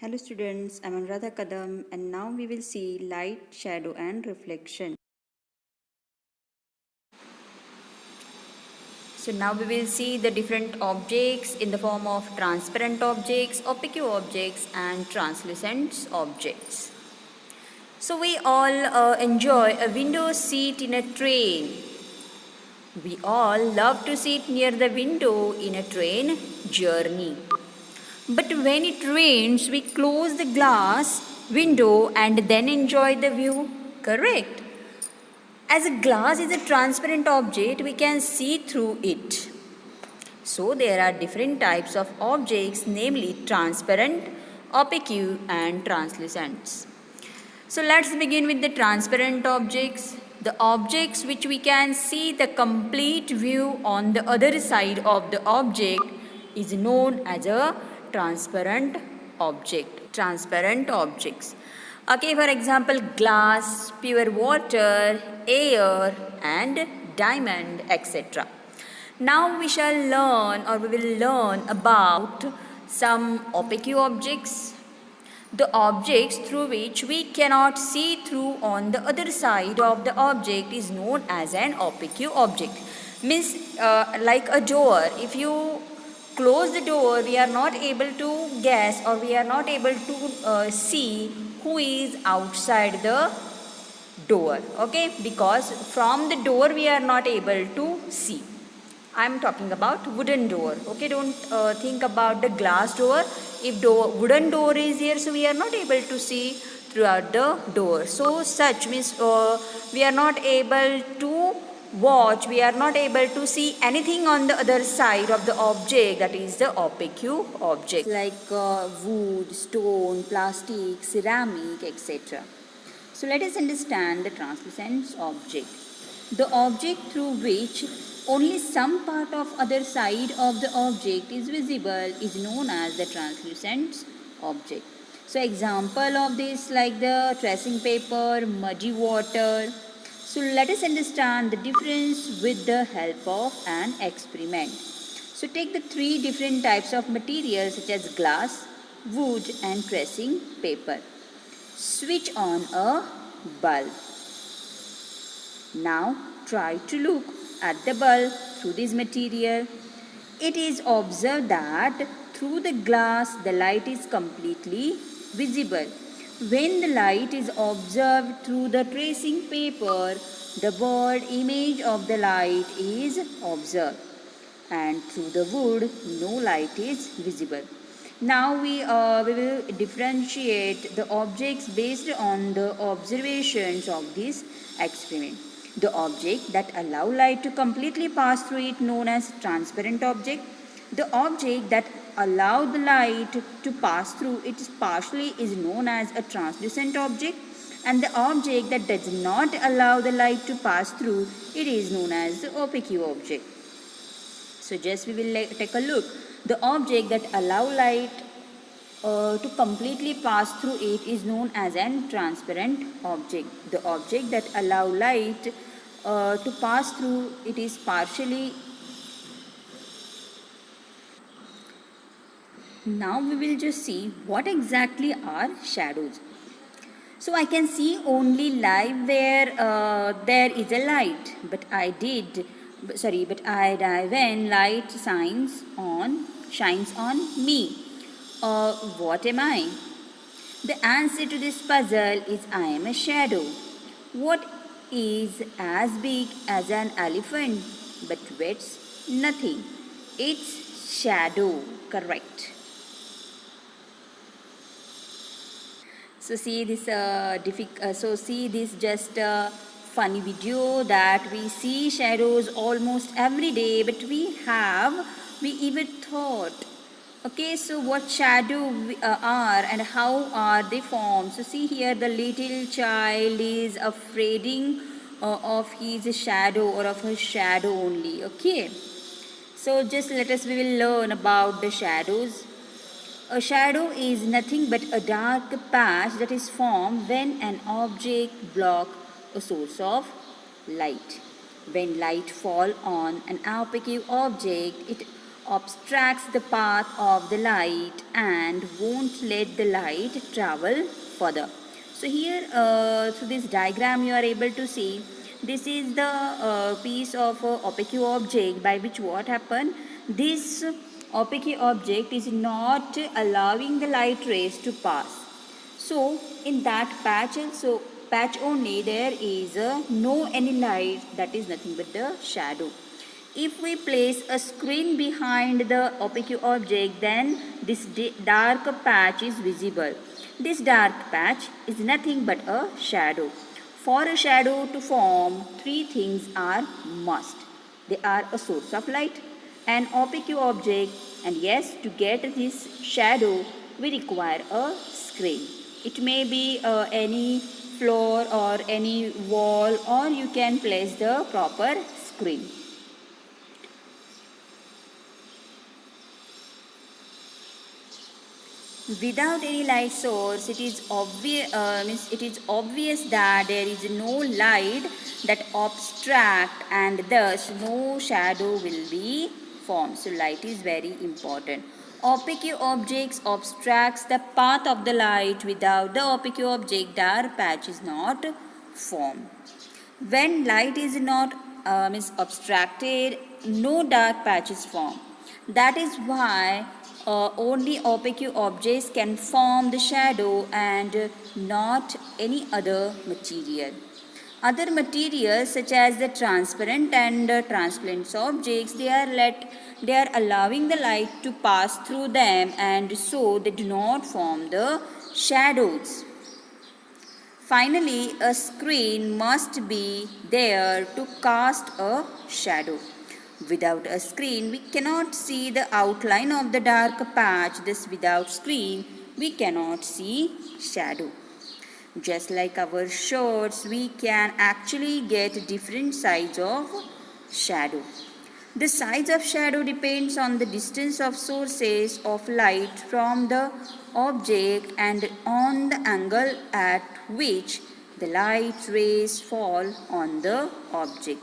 Hello students, I am Anuradha Kadam and now we will see light, shadow and reflection. So now we will see the different objects in the form of transparent objects, opaque objects and translucent objects. So we all enjoy a window seat in a train. We all love to sit near the window in a train journey. But when it rains, we close the glass window and then enjoy the view. Correct? As a glass is a transparent object, we can see through it. So there are different types of objects, namely transparent, opaque and translucent. So let's begin with the transparent objects. The objects which we can see the complete view on the other side of the object is known as a transparent object. Transparent objects. Okay, for example, glass, pure water, air and diamond, etc. Now we shall learn or we will learn about some opaque objects. The objects through which we cannot see through on the other side of the object is known as an opaque object. Means like a door. If you close the door, we are not able to guess or we are not able to see who is outside the door. Okay, because from the door we are not able to see. I am talking about wooden door. Okay, don't think about the glass door. If wooden door is here, so we are not able to see throughout the door. So such means we are not able to watch, we are not able to see anything on the other side of the object, that is the opaque object. Like wood, stone, plastic, ceramic, etc. So let us understand the translucent object. The object through which only some part of other side of the object is visible is known as the translucent object. So example of this like the tracing paper, muddy water. So let us understand the difference with the help of an experiment. So take the three different types of materials such as glass, wood and tracing paper. Switch on a bulb. Now try to look at the bulb through this material. It is observed that through the glass the light is completely visible. When the light is observed through the tracing paper, the bird image of the light is observed, and through the wood no light is visible. Now we will differentiate the objects based on the observations of this experiment. The object that allow light to completely pass through it known as transparent object. The object that allow the light to pass through it partially is known as a translucent object, and the object that does not allow the light to pass through it is known as the opaque object. So just we will take a look. The object that allow light to completely pass through it is known as an transparent object. The object that allow light to pass through it is partially. Now we will just see what exactly are shadows. So I can see only light where there is a light, but when light shines on me. What am I? The answer to this puzzle is I am a shadow. What is as big as an elephant but weighs nothing? It's shadow. Correct. So see this just funny video that we see shadows almost every day, but we even thought. Okay, so what shadow are and how are they formed? So see here the little child is afraid of his shadow or of her shadow only. Okay, so just we will learn about the shadows. A shadow is nothing but a dark patch that is formed when an object blocks a source of light. When light falls on an opaque object, it obstructs the path of the light and won't let the light travel further. So here, through this diagram you are able to see, this is the piece of opaque object by which what happened, this opaque object is not allowing the light rays to pass. So in that patch only there is no any light, that is nothing but the shadow. If we place a screen behind the opaque object, then this dark patch is visible. This dark patch is nothing but a shadow. For a shadow to form, three things are must. They are a source of light, an opaque object, and yes, to get this shadow, we require a screen. It may be any floor or any wall, or you can place the proper screen. Without any light source, it is obvious that there is no light that obstruct, and thus no shadow will be formed. So light is very important. Opaque objects obstructs the path of the light. Without the opaque object, dark patch is not formed. When light is not obstructed, no dark patch is formed. That is why only opaque objects can form the shadow and not any other material. Other materials such as the transparent and transparent objects, they are allowing the light to pass through them, and so they do not form the shadows. Finally, a screen must be there to cast a shadow. Without a screen, we cannot see the outline of the dark patch. Thus, without screen, we cannot see shadow. Just like our shirts, we can actually get different sides of shadow. The size of shadow depends on the distance of sources of light from the object and on the angle at which the light rays fall on the object.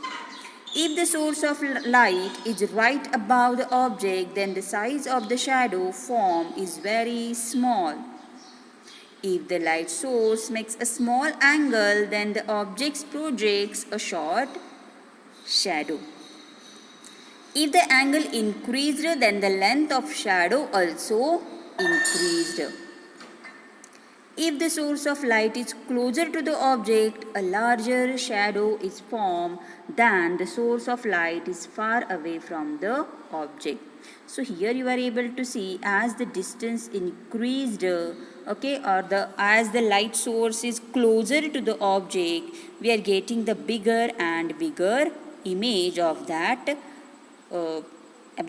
If the source of light is right above the object, then the size of the shadow formed is very small. If the light source makes a small angle, then the object projects a short shadow. If the angle increased, then the length of shadow also increased. If the source of light is closer to the object, a larger shadow is formed than the source of light is far away from the object. So here you are able to see, as the distance increased, as the light source is closer to the object, we are getting the bigger and bigger image of that of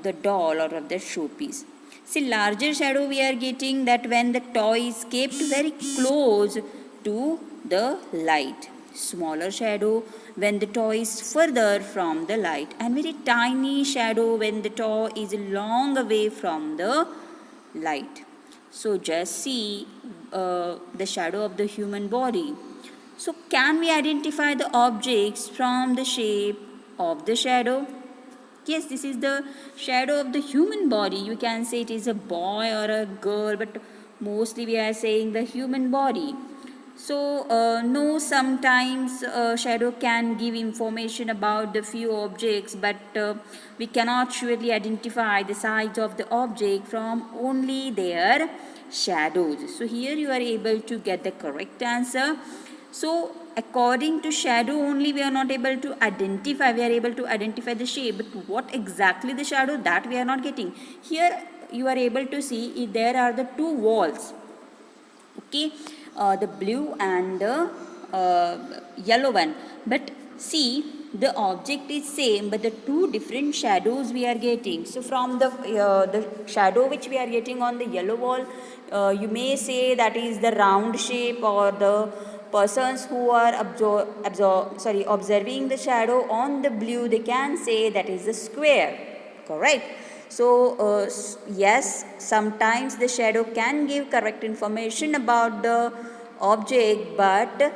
the doll or of the showpiece. See, larger shadow we are getting that when the toy is kept very close to the light. Smaller shadow when the toy is further from the light, and very tiny shadow when the toy is long away from the light. So just see the shadow of the human body. So can we identify the objects from the shape of the shadow? Yes, this is the shadow of the human body. You can say it is a boy or a girl, but mostly we are saying the human body. So, no, sometimes shadow can give information about the few objects, but we cannot surely identify the size of the object from only their shadows. So, here you are able to get the correct answer. So, according to shadow only we are not able to identify, we are able to identify the shape, but what exactly the shadow, that we are not getting. Here you are able to see there are the two walls, okay, the blue and the yellow one, but see the object is same, but the two different shadows we are getting. So from the shadow which we are getting on the yellow wall, you may say that is the round shape, or the persons who are observing the shadow on the blue, they can say that is the square, correct. So yes, sometimes the shadow can give correct information about the object, but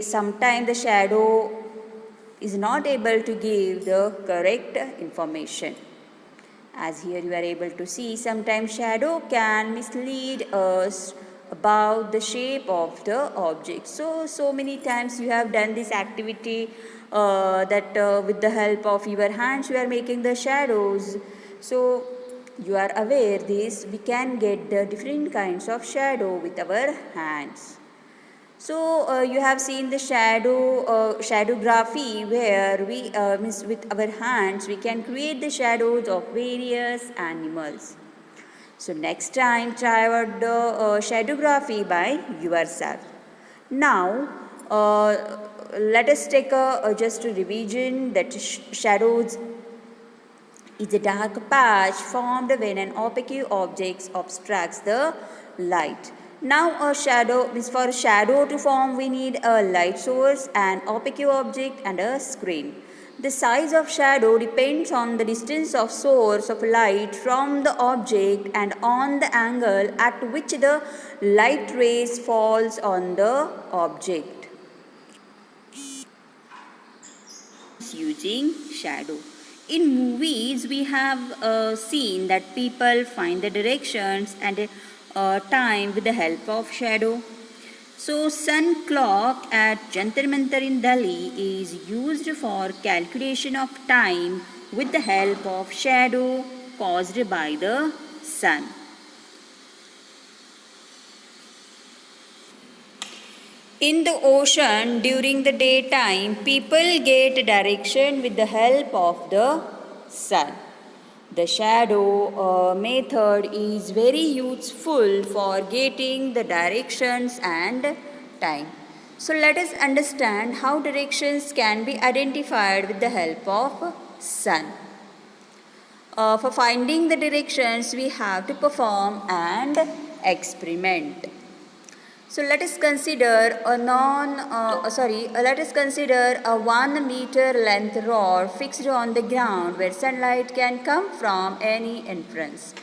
sometimes the shadow is not able to give the correct information. As here you are able to see, sometimes shadow can mislead us about the shape of the object. So many times you have done this activity that with the help of your hands you are making the shadows. So you are aware this we can get the different kinds of shadow with our hands. So you have seen the shadowgraphy where we means with our hands we can create the shadows of various animals. So next time try out the shadowgraphy by yourself. Now let us take just a revision that shadows is a dark patch formed when an opaque object obstructs the light. Now a shadow means for a shadow to form we need a light source, an opaque object and a screen. The size of shadow depends on the distance of source of light from the object and on the angle at which the light rays falls on the object. Using shadow. In movies, we have seen that people find the directions and time with the help of shadow. So, sun clock at Jantar Mantar in Delhi is used for calculation of time with the help of shadow caused by the sun. In the ocean during the daytime, people get direction with the help of the sun. The shadow method is very useful for getting the directions and time. So let us understand how directions can be identified with the help of sun. For finding the directions, we have to perform an experiment. So let us consider a 1 meter length rod fixed on the ground where sunlight can come from any entrance.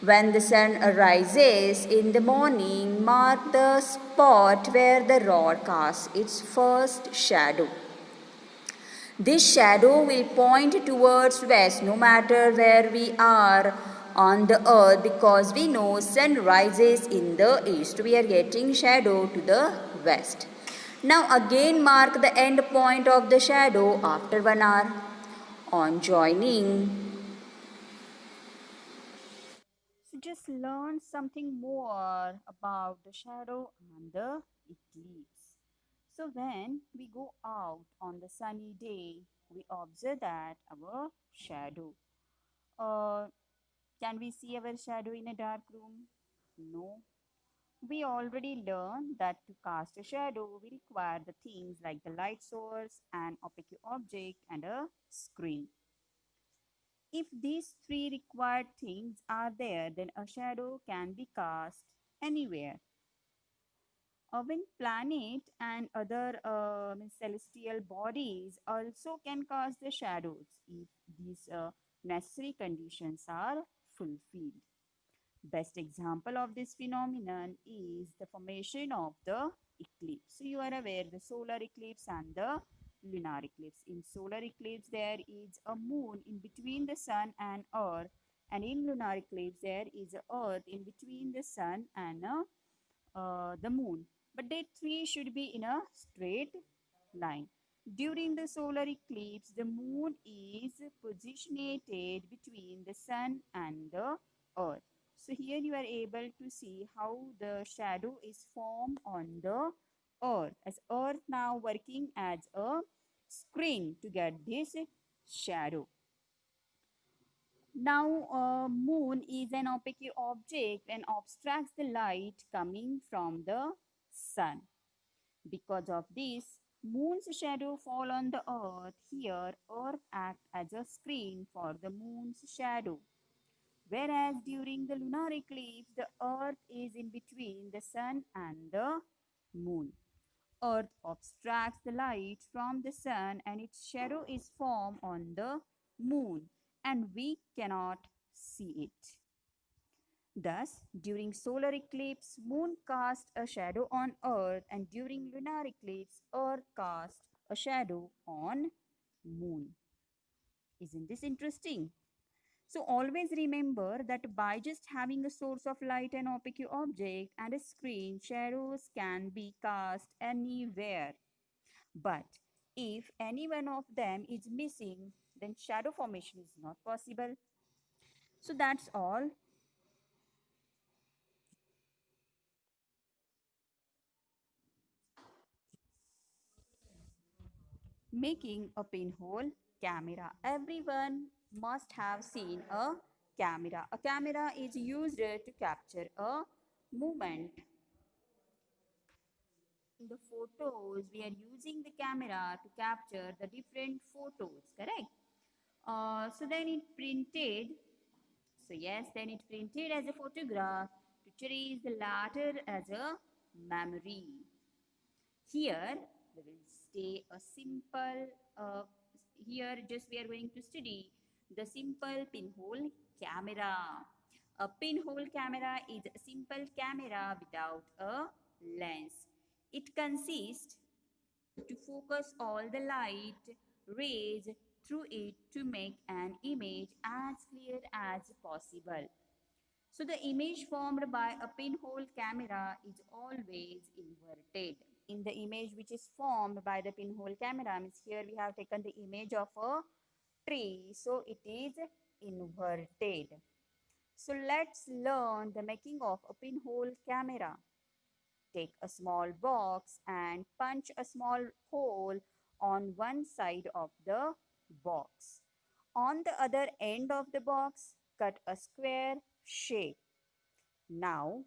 When the sun rises in the morning, mark the spot where the rod casts its first shadow. This shadow will point towards west no matter where we are on the earth, because we know sun rises in the east. We are getting shadow to the west. Now again mark the end point of the shadow after 1 hour. On joining, so just learn something more about the shadow and the eclipse. So when we go out on the sunny day, we observe that our shadow. Uh, can we see our shadow in a dark room? No. We already learned that to cast a shadow, we require the things like the light source, an opaque object, and a screen. If these three required things are there, then a shadow can be cast anywhere. When planet and other celestial bodies also can cast the shadows if these necessary conditions are fulfilled. Best example of this phenomenon is the formation of the eclipse. So you are aware the solar eclipse and the lunar eclipse. In solar eclipse there is a moon in between the sun and earth, and in lunar eclipse there is a earth in between the sun and the moon. But they three should be in a straight line. During the solar eclipse, the moon is positioned between the sun and the earth. So here you are able to see how the shadow is formed on the earth, as earth now working as a screen to get this shadow. Now, moon is an opaque object and obstructs the light coming from the sun. Because of this, moon's shadow fall on the earth. Here, earth act as a screen for the moon's shadow. Whereas during the lunar eclipse, the earth is in between the sun and the moon. Earth obstructs the light from the sun and its shadow is formed on the moon, and we cannot see it. Thus, during solar eclipse, moon casts a shadow on earth, and during lunar eclipse, earth casts a shadow on moon. Isn't this interesting? So always remember that by just having a source of light and opaque object and a screen, shadows can be cast anywhere. But if any one of them is missing, then shadow formation is not possible. So that's all. Making a pinhole camera. Everyone must have seen a camera. A camera is used to capture a movement. In the photos, we are using the camera to capture the different photos, correct? So then it printed. So yes, then it printed as a photograph to cherish the latter as a memory. Here we will stay a simple, here just we are going to study the simple pinhole camera. A pinhole camera is a simple camera without a lens. It consists to focus all the light rays through it to make an image as clear as possible. So the image formed by a pinhole camera is always inverted. In the image which is formed by the pinhole camera, means here we have taken the image of a tree, so it is inverted. So let's learn the making of a pinhole camera. Take a small box and punch a small hole on one side of the box. On the other end of the box, cut a square shape. Now,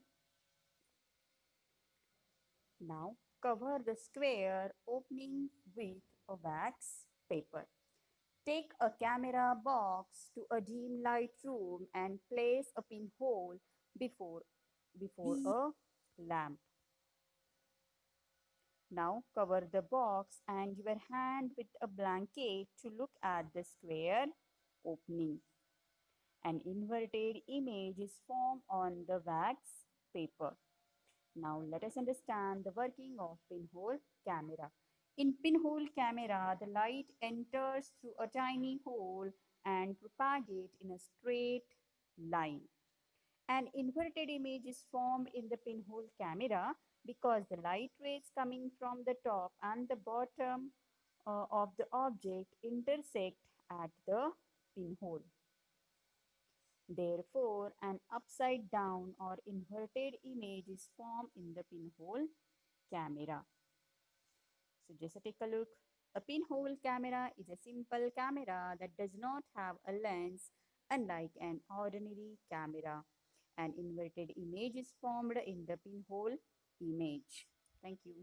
now cover the square opening with a wax paper. Take a camera box to a dim light room and place a pinhole before a lamp. Now cover the box and your hand with a blanket to look at the square opening. An inverted image is formed on the wax paper. Now let us understand the working of pinhole camera. In pinhole camera, the light enters through a tiny hole and propagates in a straight line. An inverted image is formed in the pinhole camera because the light rays coming from the top and the bottom of the object intersect at the pinhole. Therefore, an upside down or inverted image is formed in the pinhole camera. So just take a look. A pinhole camera is a simple camera that does not have a lens, unlike an ordinary camera. An inverted image is formed in the pinhole image. Thank you.